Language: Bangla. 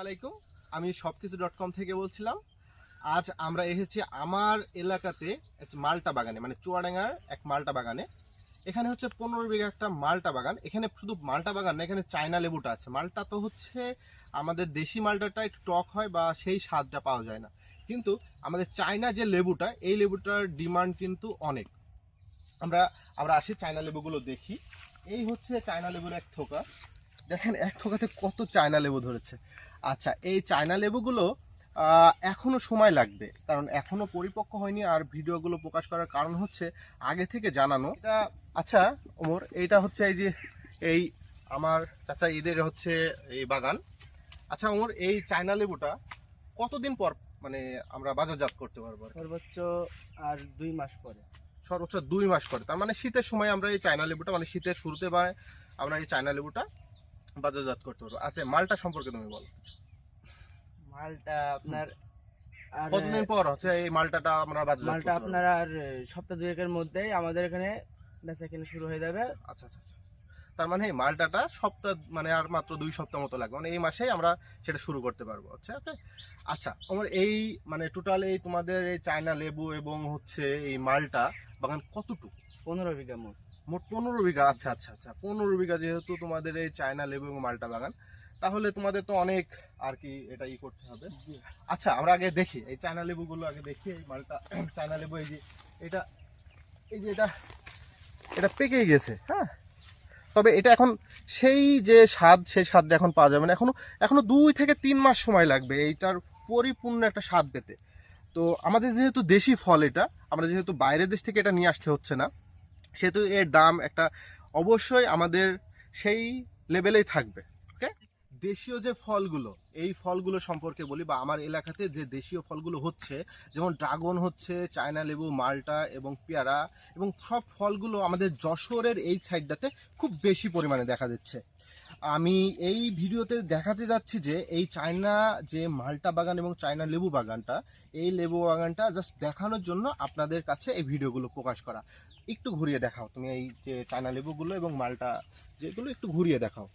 আলাইকুম, আমি সবকিছু.com থেকে বলছিলাম। আজ আমরা এসেছি আমার এলাকাতে মালটা বাগানে, মানে চুয়াডাঙ্গার এক মালটা বাগানে। এখানে হচ্ছে 15 বিঘা একটা মালটা বাগান। এখানে শুধু মালটা বাগান না, এখানে চায়না লেবুটা আছে। মালটা তো হচ্ছে আমাদের দেশি মালটাটা একটু টক হয় বা সেই স্বাদটা পাওয়া যায় না, কিন্তু আমাদের চায়না যে লেবুটা, এই লেবুটার ডিমান্ড কিন্তু অনেক। আমরা আমরা আসি চায়না লেবুগুলো দেখি। এই হচ্ছে চায়না লেবুর এক থোকা। দেখেন এক থোকাতে কত চায়না লেবু ধরেছে। আচ্ছা, এই চায়না লেবুগুলো এখনো সময় লাগবে, কারণ এখনো পরিপক্ক হয়নি। আর ভিডিওগুলো প্রকাশ করার কারণ হচ্ছে আগে থেকে জানানো এটা। আচ্ছা ওমর, এইটা হচ্ছে এই যে এই আমার চাচা ঈদের হচ্ছে এই বাগান। আচ্ছা ওমর, এই চায়না লেবুটা কতদিন পর মানে আমরা বাজারজাত করতে পারবো? সর্বোচ্চ আর 2 মাস পরে। সর্বোচ্চ 2 মাস পরে, তার মানে শীতের সময় আমরা এই চায়না লেবুটা, মানে শীতের শুরুতে বা আমরা এই চায়না লেবুটা বাজারজাত করতে পারবো। আচ্ছা, মালটা সম্পর্কে তুমি বলো। মালটা আপনার আর কতদিন পর হচ্ছে এই মালটাটা আমরা বাজারজাত মালটা করতে পারবো? আপনার আর সপ্তাহ দুয়েকের মধ্যেই আমাদের এখানে বেচা কেনা শুরু হয়ে যাবে। আচ্ছা আচ্ছা আচ্ছা। তার মানে এই মালটাটা সপ্তাহ, মানে আর মাত্র 2 সপ্তাহ মতো লাগবে, মানে এই মাসেই আমরা সেটা শুরু করতে পারবো। আচ্ছা ওকে। আচ্ছা আমার এই মানে টোটাল এই তোমাদের এই চায়না লেবু এবং হচ্ছে এই মালটা বাগান কতটুকু? 15 বিঘা মোট। মোট 15 বিঘা। আচ্ছা আচ্ছা আচ্ছা, 15 বিঘা যেহেতু তোমাদের এই চায়না লেবু এবং মালটা বাগান, তাহলে তোমাদের তো অনেক আর কি এটা করতে হবে। জি। আচ্ছা আমরা আগে দেখি এই চায়না লেবুগুলো, আগে দেখি এই মালটা চায়না লেবু। এই যে এটা, এই যে এটা এটা পেকে গেছে, হ্যাঁ। তবে এটা এখন সেই যে স্বাদ, সেই স্বাদটা এখন পাওয়া যাবে না। এখনো 2 থেকে 3 মাস সময় লাগবে এইটার পরিপূর্ণ একটা স্বাদ পেতে। তো আমাদের যেহেতু দেশি ফল, এটা আমরা যেহেতু বাইরের দেশ থেকে এটা নিয়ে আসতে হচ্ছে না, সেহেতু এর দাম একটা অবশ্যই আমাদের সেই লেভেলেই থাকবে। ওকে। দেশীয় যে ফলগুলো, এই ফলগুলো সম্পর্কে বলি, বা আমার এলাকাতে যে দেশীয় ফলগুলো হচ্ছে, যেমন ড্রাগন হচ্ছে, চায়না লেবু, মালটা এবং পেয়ারা, এবং সব ফলগুলো আমাদের যশোরের এই সাইডটাতে খুব বেশি পরিমাণে দেখা যাচ্ছে। আমি এই ভিডিওতে দেখাতে যাচ্ছি যে এই চায়না যে মালটা বাগান এবং চায়না লেবু বাগানটা, এই লেবু বাগানটা জাস্ট দেখানোর জন্য আপনাদের কাছে এই ভিডিওগুলো প্রকাশ করা। একটু ঘুরিয়ে দেখাও তুমি এই যে চায়না লেবুগুলো এবং মালটা যেগুলো, একটু ঘুরিয়ে দেখাও।